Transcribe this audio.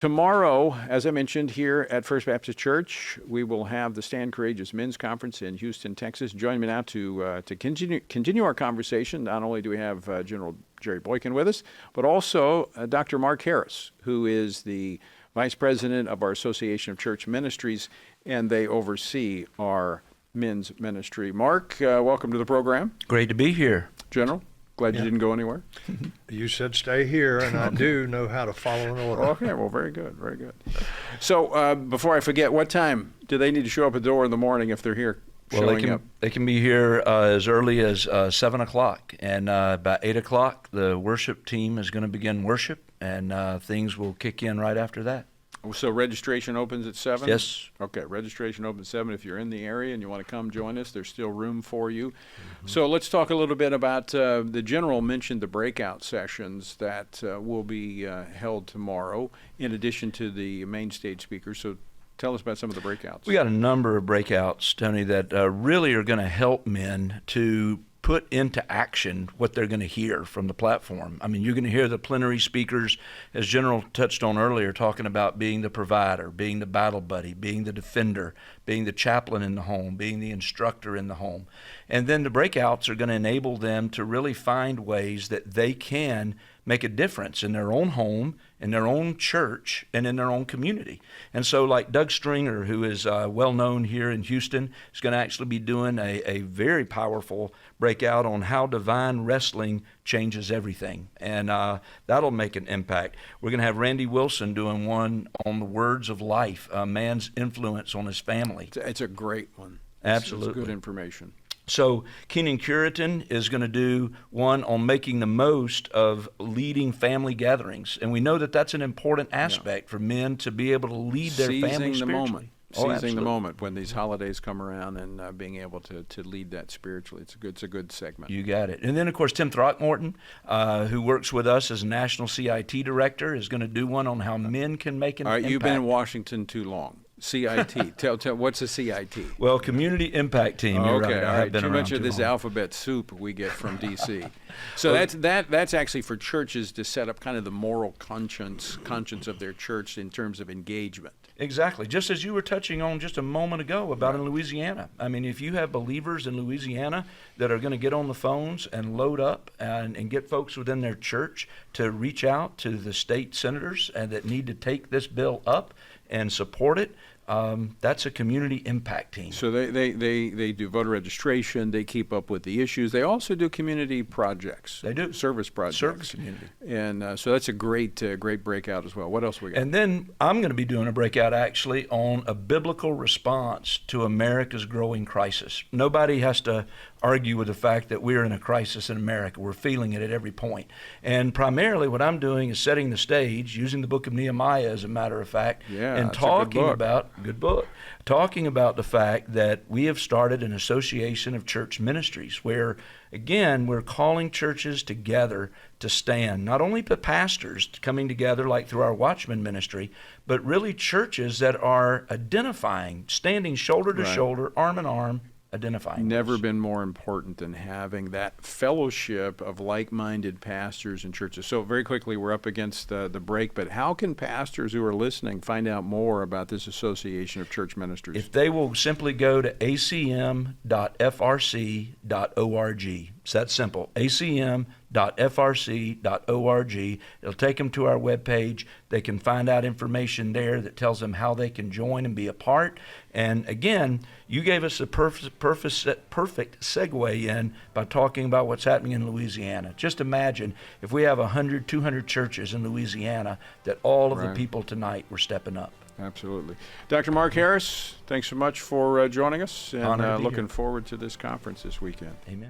Tomorrow, as I mentioned, here at First Baptist Church, we will have the Stand Courageous Men's Conference in Houston, Texas. Join me now to continue our conversation. Not only do we have General Jerry Boykin with us, but also Dr. Mark Harris, who is the Vice President of our Association of Church Ministries, and they oversee our men's ministry. Mark, welcome to the program. Great to be here. General, glad you didn't go anywhere. You said stay here, and I do know how to follow an order. Okay, well, very good, very good. So before I forget, what time do they need to show up at the door in the morning if they're here? Well, they can be here as early as 7 o'clock, and about 8 o'clock, the worship team is going to begin worship, and things will kick in right after that. So registration opens at 7? Yes. Okay, registration opens at 7. If you're in the area and you want to come join us, there's still room for you. Mm-hmm. So let's talk a little bit about, the General mentioned the breakout sessions that will be held tomorrow, in addition to the main stage speakers. So tell us about some of the breakouts. We got a number of breakouts, Tony, that really are going to help men to put into action what they're going to hear from the platform. I mean, you're going to hear the plenary speakers, as General touched on earlier, talking about being the provider, being the battle buddy, being the defender, being the chaplain in the home, being the instructor in the home. And then the breakouts are going to enable them to really find ways that they can make a difference in their own home, in their own church, and in their own community. And so like Doug Stringer, who is well known here in Houston, is going to actually be doing a very powerful breakout on how divine wrestling changes everything. And that'll make an impact. We're going to have Randy Wilson doing one on the words of life, man's influence on his family. It's a great one. Absolutely. It's good information. So Keenan Curitan is going to do one on making the most of leading family gatherings. And we know that that's an important aspect for men to be able to lead their family spiritually. Seizing the moment when these holidays come around and being able to lead that spiritually. It's a good segment. You got it. And then, of course, Tim Throckmorton, who works with us as a National CIT Director, is going to do one on how men can make an impact. You've been in Washington too long. CIT. Tell what's a CIT? Well, Community Impact Team. Okay, right. all right. Too much of this long. alphabet soup we get from D.C. So that's actually for churches to set up kind of the moral conscience of their church in terms of engagement. Exactly. Just as you were touching on just a moment ago about in Louisiana. I mean, if you have believers in Louisiana that are going to get on the phones and load up and get folks within their church to reach out to the state senators and that need to take this bill up and support it, that's a community impact team. So they do voter registration. They keep up with the issues. They also do community projects. They do. Service projects. Service community. And so that's a great breakout as well. What else we got? And then I'm going to be doing a breakout actually on a biblical response to America's growing crisis. Nobody has to argue with the fact that we're in a crisis in America. We're feeling it at every point. And primarily what I'm doing is setting the stage, using the book of Nehemiah as a matter of fact, and talking about the fact that we have started an Association of Church Ministries where, again, we're calling churches together to stand, not only the pastors coming together like through our Watchman ministry, but really churches that are identifying, standing shoulder to shoulder, arm in arm, identifying. Never been more important than having that fellowship of like-minded pastors and churches. So very quickly, we're up against the break, but how can pastors who are listening find out more about this Association of Church Ministries? If they will simply go to acm.frc.org. It's that simple, acm.frc.org. It'll take them to our webpage. They can find out information there that tells them how they can join and be a part. And again, you gave us a perfect segue in by talking about what's happening in Louisiana. Just imagine if we have 100, 200 churches in Louisiana that all of the people tonight were stepping up. Absolutely. Dr. Mark Harris, thanks so much for joining us, and looking forward to this conference this weekend. Amen.